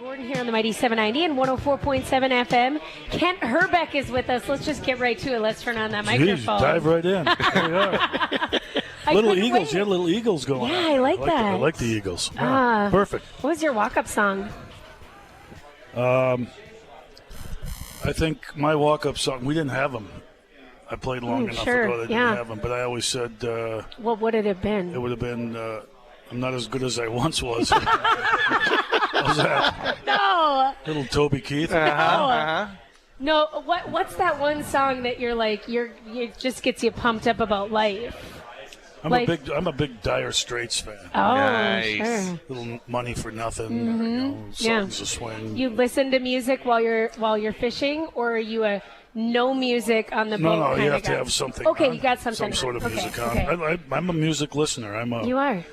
Gordon here on the Mighty 790 and 104.7 FM. Kent Hrbek is with us. Let's just get right to it. Let's turn on that microphone. Dive right in. There we are. Little Eagles. You had little Eagles going on. Yeah, I like that. I like the Eagles. Yeah, perfect. What was your walk-up song? I think my walk-up song, we didn't have them. I played long enough ago that I didn't have them, but I always said... what would it have been? It would have been, I'm not as good as I once was. What was that? No. Little Toby Keith. No, what's that one song that you're like, it just gets you pumped up about life? I'm a big Dire Straits fan. Oh, nice. Sure. Little Money for Nothing, songs of swing. You listen to music while you're fishing, or are you a no music on the boat? No, you have to have something. Okay, on, you got something. Some sort of music on. Okay. I'm a music listener. You are.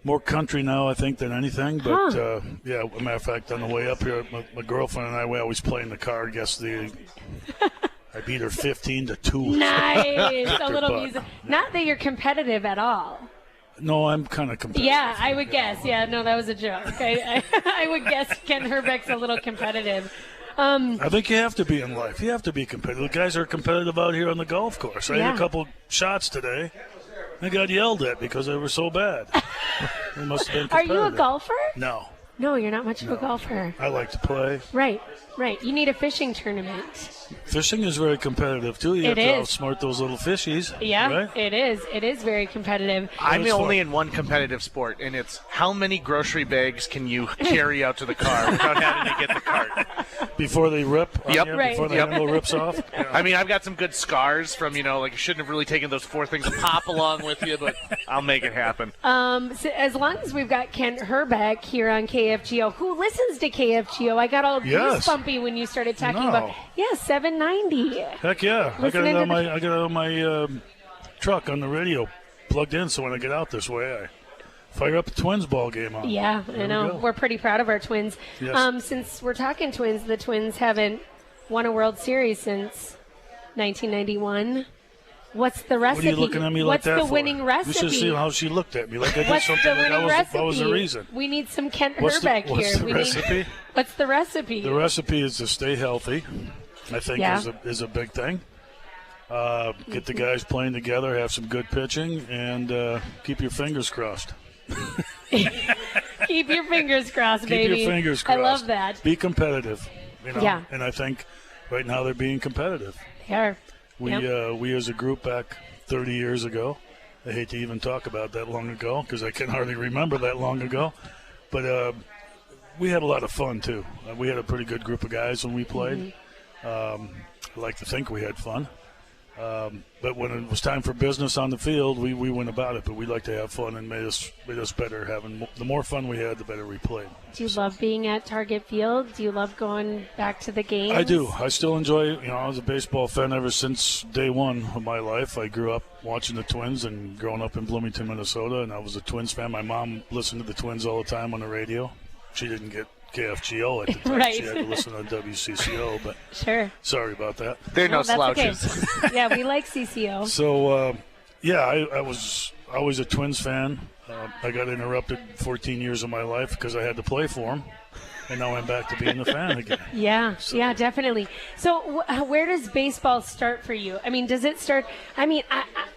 More country now, I think, than anything. But, yeah, as a matter of fact, on the way up here, my girlfriend and I, we always play in the car. I beat her 15-2. Nice. A little music. Not that you're competitive at all. No, I'm kind of competitive. Yeah, I would guess. Yeah, no, that was a joke. I would guess Ken Hrbek's a little competitive. I think you have to be in life. You have to be competitive. The guys are competitive out here on the golf course. I had a couple shots today. I got yelled at because they were so bad. They must have been competitive. Are you a golfer? No. No, you're not much of a golfer. I like to play. Right. You need a fishing tournament. Fishing is very competitive, too. You have to outsmart those little fishies. Yeah, right? It is. It is very competitive. I'm only in one competitive sport, and it's how many grocery bags can you carry out to the car without having to get the cart? Before they rip? Yep. Right. Before the handle rips off? Yeah. I mean, I've got some good scars from, you shouldn't have really taken those 4 things to pop along with you, but I'll make it happen. So as long as we've got Kent Hrbek here on KFGO, who listens to KFGO? I got all goosebumpy when you started talking about 790. Heck yeah. I got it on my truck on the radio plugged in, so when I get out this way, I fire up the Twins ball game on. Yeah, I know. We're pretty proud of our Twins. Yes. Since we're talking Twins, the Twins haven't won a World Series since 1991. What's the recipe? What are you looking at me like that What's the winning recipe? You should see how she looked at me. Like I did What's something the like winning recipe? That was the reason. We need some Kent Hrbek here. What's the recipe? What's the recipe? The recipe is to stay healthy, I think is a big thing. Get the guys playing together, have some good pitching, and keep your fingers crossed. Keep your fingers crossed, baby. Keep your fingers crossed. I love that. Be competitive. Yeah. And I think right now they're being competitive. They are. We as a group back 30 years ago, I hate to even talk about that long ago because I can hardly remember that long ago, but we had a lot of fun too. We had a pretty good group of guys when we played. I like to think we had fun. But when it was time for business on the field, we went about it. But we like to have fun, and made us better. The more fun we had, the better we played. Do you love being at Target Field? Do you love going back to the games? I do. I still enjoy it. I was a baseball fan ever since day one of my life. I grew up watching the Twins and growing up in Bloomington, Minnesota, and I was a Twins fan. My mom listened to the Twins all the time on the radio. She didn't get KFGO at the time. Right. She had to listen on WCCO, but sure. Sorry about that. They're no slouches. Okay. Yeah, we like CCO. So, I was always a Twins fan. I got interrupted 14 years of my life because I had to play for them, and now I'm back to being a fan again. Yeah, definitely. So where does baseball start for you? I mean, does it start – I mean,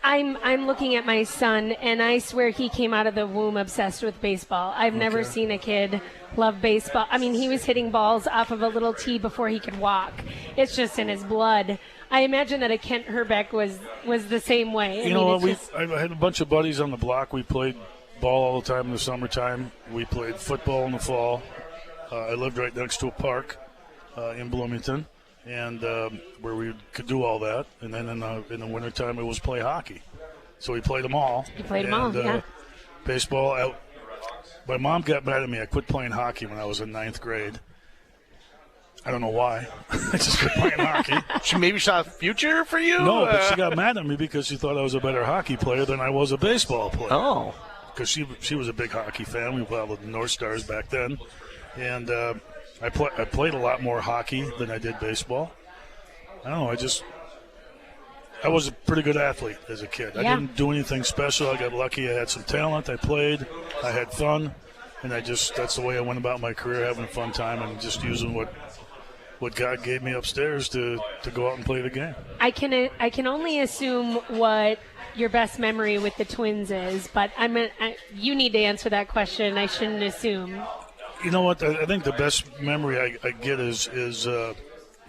I'm looking at my son, and I swear he came out of the womb obsessed with baseball. I've never seen a kid love baseball. I mean, he was hitting balls off of a little tee before he could walk. It's just in his blood. I imagine that a Kent Hrbek was the same way. I had a bunch of buddies on the block. We played ball all the time in the summertime. We played football in the fall. I lived right next to a park in Bloomington, and where we could do all that. And then in the wintertime, it was play hockey. So we played them all. You played them all, yeah. Baseball. My mom got mad at me. I quit playing hockey when I was in 9th grade. I don't know why. I just quit playing hockey. She maybe saw a future for you? No, but she got mad at me because she thought I was a better hockey player than I was a baseball player. Oh. Because she was a big hockey fan. We played with the North Stars back then. And I played a lot more hockey than I did baseball. I don't know. I was a pretty good athlete as a kid. I didn't do anything special. I got lucky. I had some talent. I played. I had fun. And that's the way I went about my career, having a fun time and just using what God gave me upstairs to go out and play the game. I can only assume what your best memory with the Twins is, but you need to answer that question. I shouldn't assume. You know what? I think the best memory I get is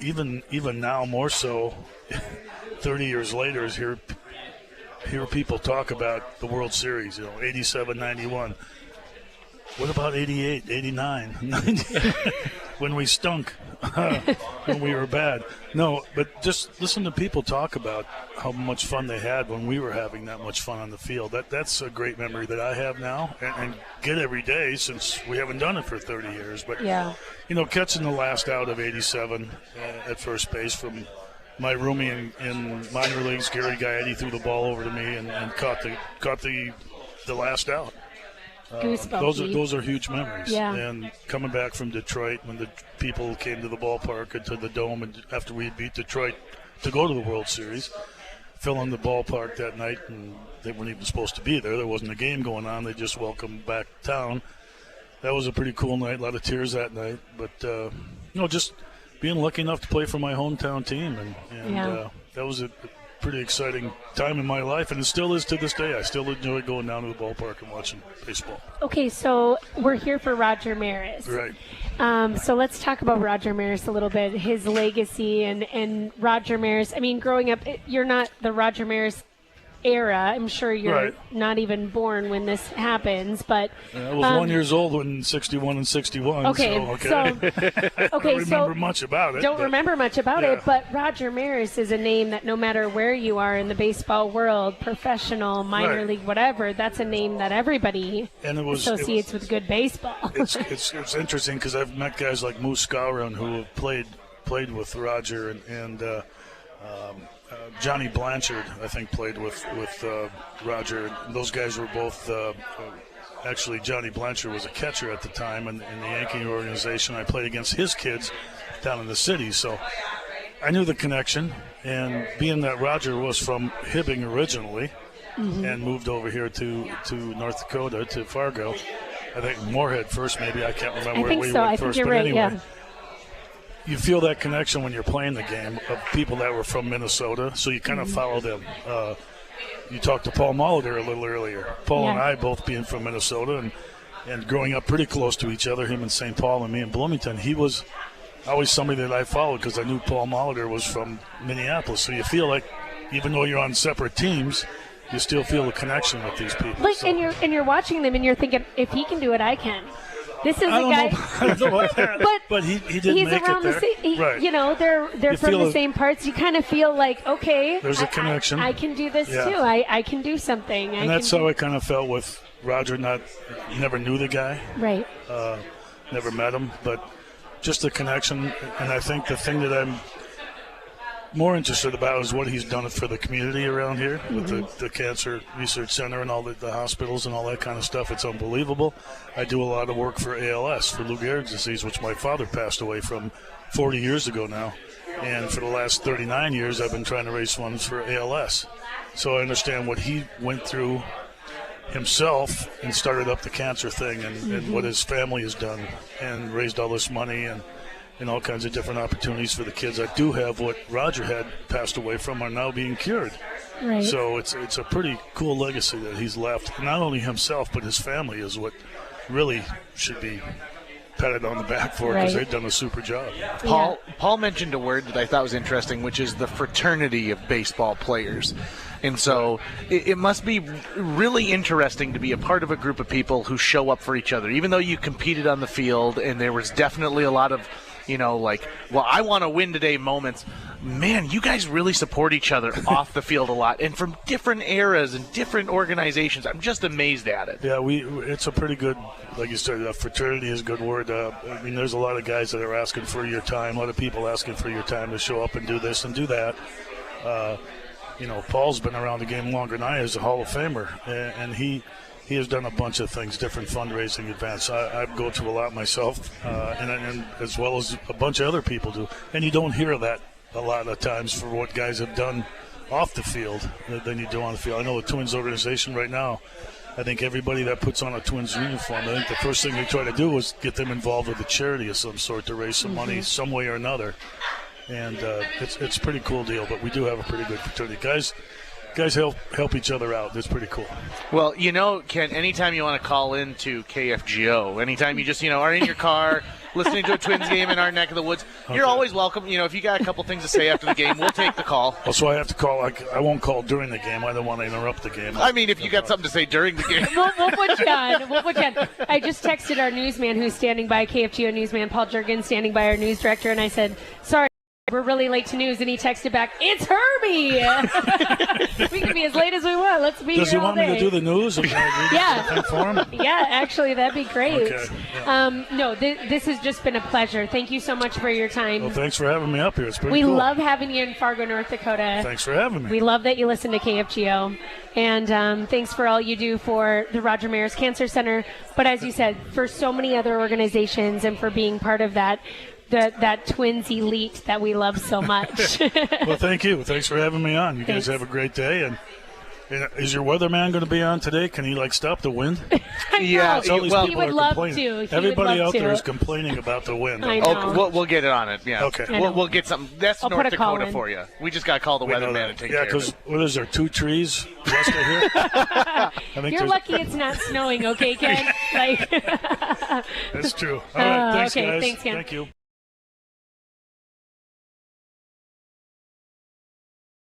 even now more so, 30 years later, is hear people talk about the World Series. 87, 91. What about 88, 89, 90? When we stunk, when we were bad. No, but just listen to people talk about how much fun they had when we were having that much fun on the field. That's a great memory that I have now and get every day since we haven't done it for 30 years. But, catching the last out of 87 at first base from my roomie in minor leagues, Gehrig, threw the ball over to me and caught the last out. Those are huge memories. Yeah. And coming back from Detroit when the people came to the ballpark and to the Dome and after we beat Detroit to go to the World Series, filling the ballpark that night, and they weren't even supposed to be there. There wasn't a game going on. They just welcomed back to town. That was a pretty cool night. A lot of tears that night. But, just being lucky enough to play for my hometown team. And that was a pretty exciting time in my life, and it still is to this day. I still enjoy going down to the ballpark and watching baseball. Okay, so we're here for Roger Maris. Right. So let's talk about Roger Maris a little bit, his legacy and Roger Maris. I mean, growing up, you're not the Roger Maris era. I'm sure you're not even born when this happens, but I was 1 year old when 61 and 61. Okay, I don't remember much about it. Remember much about it, but Roger Maris is a name that no matter where you are in the baseball world, professional, minor league, whatever, that's a name that everybody associates with good baseball. It's interesting because I've met guys like Moose Skowron who have played with Roger and Johnny Blanchard, I think, played with Roger. Those guys were both actually, Johnny Blanchard was a catcher at the time in the Yankee organization. I played against his kids down in the city, so I knew the connection. And being that Roger was from Hrbek originally and moved over here to North Dakota, to Fargo, I think Moorhead first, maybe. I can't remember where we went first, but anyway. You feel that connection when you're playing the game of people that were from Minnesota, so you kind of follow them. You talked to Paul Molitor a little earlier. Paul and I both being from Minnesota and growing up pretty close to each other, him in St. Paul and me in Bloomington. He was always somebody that I followed because I knew Paul Molitor was from Minneapolis. So you feel like even though you're on separate teams, you still feel a connection with these people. And you're watching them and you're thinking, if he can do it, I can. This is a guy, I don't know about that, but he didn't he's make around it the same. Right. They're from the same parts. You kind of feel like, okay, there's a connection. I can do this too. I can do something. And that's how I kind of felt with Roger. Never knew the guy. Right. Never met him, but just the connection. And I think the thing that I'm more interested about is what he's done for the community around here with the Cancer Research Center and all the hospitals and all that kind of stuff. It's unbelievable. I do a lot of work for ALS, for Lou Gehrig's disease, which my father passed away from 40 years ago now. And for the last 39 years, I've been trying to raise funds for ALS. So I understand what he went through himself and started up the cancer thing and what his family has done and raised all this money and all kinds of different opportunities for the kids. I do have what Roger had passed away from are now being cured. Right. So it's a pretty cool legacy that he's left. Not only himself, but his family is what really should be patted on the back for because they've done a super job. Paul mentioned a word that I thought was interesting, which is the fraternity of baseball players. And so it must be really interesting to be a part of a group of people who show up for each other, even though you competed on the field and there was definitely a lot of I want to win today moments. Man, you guys really support each other off the field a lot, and from different eras and different organizations. I'm just amazed at it. Yeah, it's a pretty good, like you said, fraternity is a good word. I mean, there's a lot of guys that are asking for your time, a lot of people asking for your time to show up and do this and do that. Paul's been around the game longer than I is a Hall of Famer, and he has done a bunch of things, different fundraising events. I go to a lot myself, and as well as a bunch of other people do. And you don't hear that a lot of times for what guys have done off the field than you do on the field. I know the Twins organization right now, I think everybody that puts on a Twins uniform, I think the first thing they try to do is get them involved with a charity of some sort to raise some money some way or another. And it's a pretty cool deal, but we do have a pretty good fraternity. Guys help each other out. That's pretty cool. Well, Ken, anytime you want to call into KFGO, anytime you just, are in your car listening to a Twins game in our neck of the woods, you're always welcome. If you got a couple things to say after the game, we'll take the call. Also, I have to call. I won't call during the game. I don't want to interrupt the game. I mean, if you got something to say during the game. We'll put you on. I just texted our newsman who's standing by, KFGO newsman Paul Jurgen, standing by our news director, and I said, sorry, we're really late to news, and he texted back, it's Herbie! We can be as late as we want. Let's be Does here he all want me day. to do the news? Yeah. For him? Yeah, actually, that'd be great. Okay. Yeah. No, this has just been a pleasure. Thank you so much for your time. Well, thanks for having me up here. It's pretty We cool. love having you in Fargo, North Dakota. Thanks for having me. We love that you listen to KFGO. And thanks for all you do for the Roger Maris Cancer Center. But as you said, for so many other organizations and for being part of that Twins elite that we love so much. Well, thank you. Thanks for having me on. You guys have a great day. And is your weatherman going to be on today? Can he stop the wind? Yeah, he would love to. Everybody out there is complaining about the wind. I know. Oh, we'll get it on it. Yeah. Okay. We'll get something. That's I'll North put a call Dakota in. for you. We just got to call the weatherman and take care of because it. what is there, 2 trees west of here? I think You're lucky it's not snowing, okay, Ken? That's true. All right, thanks, okay, guys. thanks, Ken. Thank you.